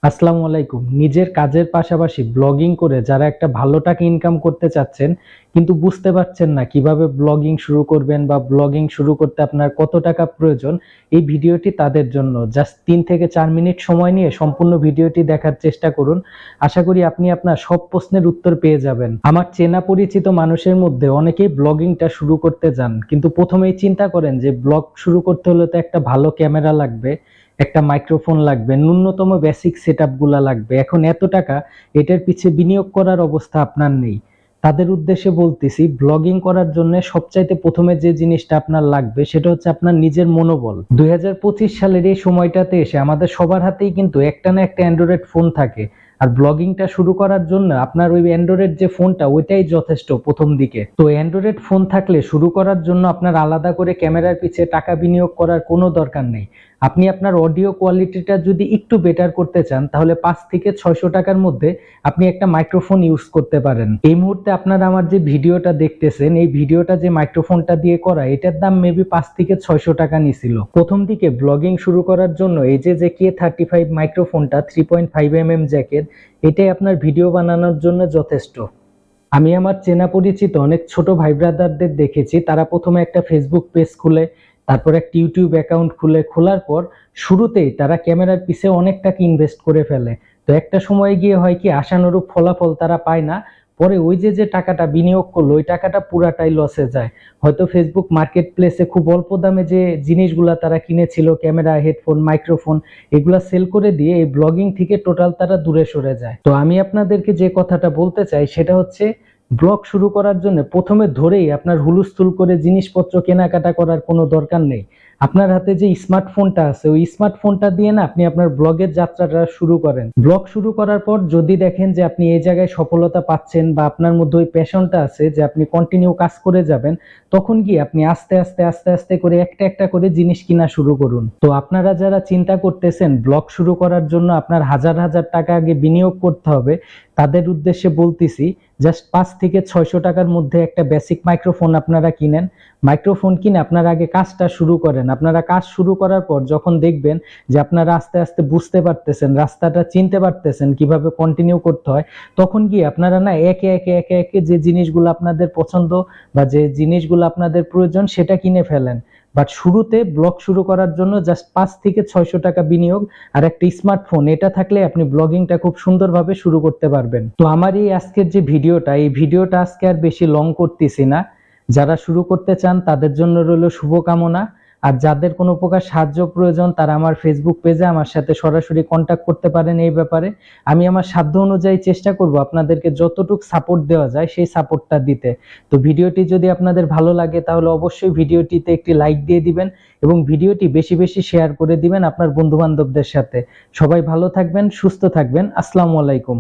আসসালামু আলাইকুম। নিজের কাজের পাশাপাশি ব্লগিং করে যারা একটা ভালো টাকা ইনকাম করতে চাচ্ছেন কিন্তু বুঝতে পারছেন না কিভাবে ব্লগিং শুরু করবেন বা ব্লগিং শুরু করতে আপনার কত টাকা প্রয়োজন, এই ভিডিওটি তাদের জন্য। জাস্ট 3 থেকে 4 মিনিট সময় নিয়ে সম্পূর্ণ ভিডিওটি দেখার চেষ্টা করুন। আশা করি আপনি আপনার সব প্রশ্নের উত্তর পেয়ে যাবেন। আমার চেনা পরিচিত মানুষের মধ্যে অনেকেই ব্লগিংটা শুরু করতে যান, কিন্তু প্রথমেই চিন্তা করেন যে ব্লগ শুরু করতে হলে তো একটা ভালো ক্যামেরা লাগবে, একটা মাইক্রোফোন লাগবে, ন্যূনতম বেসিক সেটআপ গুলা লাগবে। এখন এত টাকা এটার পিছে বিনিয়োগ করার অবস্থা আপনার নেই। তাদের উদ্দেশ্যে বলতেছি, ব্লগিং করার জন্য সবচাইতে প্রথমে যে জিনিসটা আপনার লাগবে সেটা হচ্ছে আপনার নিজের মনোবল। 2025 সালের এই সময়টাতে এসে আমাদের সবার হাতেই কিন্তু একটা না একটা অ্যান্ড্রয়েড ফোন থাকে। আর ব্লগিংটা শুরু করার জন্য আপনার ওই অ্যান্ড্রয়েড যে ফোনটা ওইটাই যথেষ্ট প্রথম দিকে। তো অ্যান্ড্রয়েড ফোন থাকলে শুরু করার জন্য আপনার আলাদা করে ক্যামেরার পিছে টাকা বিনিয়োগ করার কোনো দরকার নেই। আপনি আপনার অডিও কোয়ালিটিটা যদি একটু বেটার করতে চান তাহলে 5 থেকে 600 টাকার মধ্যে আপনি একটা মাইক্রোফোন ইউজ করতে পারেন। এই মুহূর্তে আপনারা আমার যে ভিডিওটা দেখতেছেন, এই ভিডিওটা যে মাইক্রোফোনটা দিয়ে করা, এটার দাম মেবি 5 থেকে 600 টাকা নিছিল। প্রথম দিকে ব্লগিং শুরু করার জন্য এই যে K35 মাইক্রোফোনটা 3.5 mm জ্যাকের, এটাই আপনার ভিডিও বানানোর জন্য যথেষ্ট। আমি আমার চেনা পরিচিত অনেক ছোট ভাই ব্রাদারদের দেখেছি, তারা প্রথমে একটা ফেসবুক পেজ খুলে, তারপর একটা ইউটিউব অ্যাকাউন্ট খোলার পর শুরুতেই তারা ক্যামেরার পিছে অনেক টাকা ইনভেস্ট করে ফেলে। তো একটা সময় গিয়ে হয় কি, আশানুরূপ ফলাফল তারা পায় না। পরে ওই যে টাকাটা বিনিয়োগ করলো ওই টাকাটা পুরাটাই লসে যায়। হয়তো ফেসবুক মার্কেট প্লেসে খুব অল্প দামে যে জিনিসগুলা তারা কিনেছিল, ক্যামেরা, হেডফোন, মাইক্রোফোন, এগুলা সেল করে দিয়ে এই ব্লগিং থেকে টোটাল তারা দূরে সরে যায়। তো আমি আপনাদেরকে যে কথাটা বলতে চাই সেটা হচ্ছে, ব্লগ শুরু করার জন্য প্রথমে ধরেই আপনার হুলস্থুল করে জিনিসপত্র কেনাকাটা করার কোনো দরকার নেই। আপনার হাতে যে স্মার্টফোনটা আছে ওই স্মার্টফোনটা দিয়ে না আপনি আপনার ব্লগের যাত্রাটা শুরু করেন। ব্লগ শুরু করার পর যদি দেখেন যে আপনি এই জায়গায় সফলতা পাচ্ছেন বা আপনার মধ্যে ওই প্যাশনটা আছে যে আপনি কন্টিনিউ কাজ করে যাবেন, তখন গিয়ে আপনি আস্তে আস্তে আস্তে আস্তে করে একটা একটা করে জিনিস কিনা শুরু করুন। তো আপনারা যারা চিন্তা করতেছেন ব্লগ শুরু করার জন্য আপনার হাজার হাজার টাকা আগে বিনিয়োগ করতে হবে, তাদের উদ্দেশ্যে বলতেছি, জাস্ট 5 থেকে 600 টাকার মধ্যে একটা বেসিক মাইক্রোফোন আপনারা কিনেন। মাইক্রোফোন কিনে আপনারা আগে কাজটা শুরু করেন। আপনারা কাজ শুরু করার পর যখন দেখবেন যে আপনারা আস্তে আস্তে বুঝতে পারতেছেন, রাস্তাটা চিনতে পারতেছেন, কিভাবে কন্টিনিউ করতে হয়, তখন গিয়ে আপনারা না একে একে একে একে যে জিনিসগুলো আপনাদের পছন্দ বা যে জিনিসগুলো আপনাদের প্রয়োজন সেটা কিনে ফেলেন। বাট শুরুতে ব্লগ শুরু করার জন্য জাস্ট 5 থেকে 600 টাকা বিনিয়োগ আর একটা স্মার্টফোন, এটা থাকলে আপনি ব্লগিংটা খুব সুন্দরভাবে শুরু করতে পারবেন। তো আমার এই আজকের যে ভিডিওটা, এই ভিডিওটা আজকে আর বেশি লং করতেছি না। যারা শুরু করতে চান তাদের জন্য রইল শুভকামনা। আর যাদের কোনো প্রকার সাহায্য প্রয়োজন তারা আমার ফেসবুক পেজে আমার সাথে সরাসরি কন্ট্যাক্ট করতে পারেন এই ব্যাপারে। আমি আমার সাধ্য অনুযায়ী চেষ্টা করব আপনাদেরকে যতটুকু সাপোর্ট দেওয়া যায় সেই সাপোর্টটা দিতে। তো ভিডিওটি যদি আপনাদের ভালো লাগে তাহলে অবশ্যই ভিডিওটিতে একটি লাইক দিয়ে দিবেন এবং ভিডিওটি বেশি বেশি শেয়ার করে দিবেন আপনার বন্ধু বান্ধবদের সাথে। সবাই ভালো থাকবেন, সুস্থ থাকবেন। আসসালামু আলাইকুম।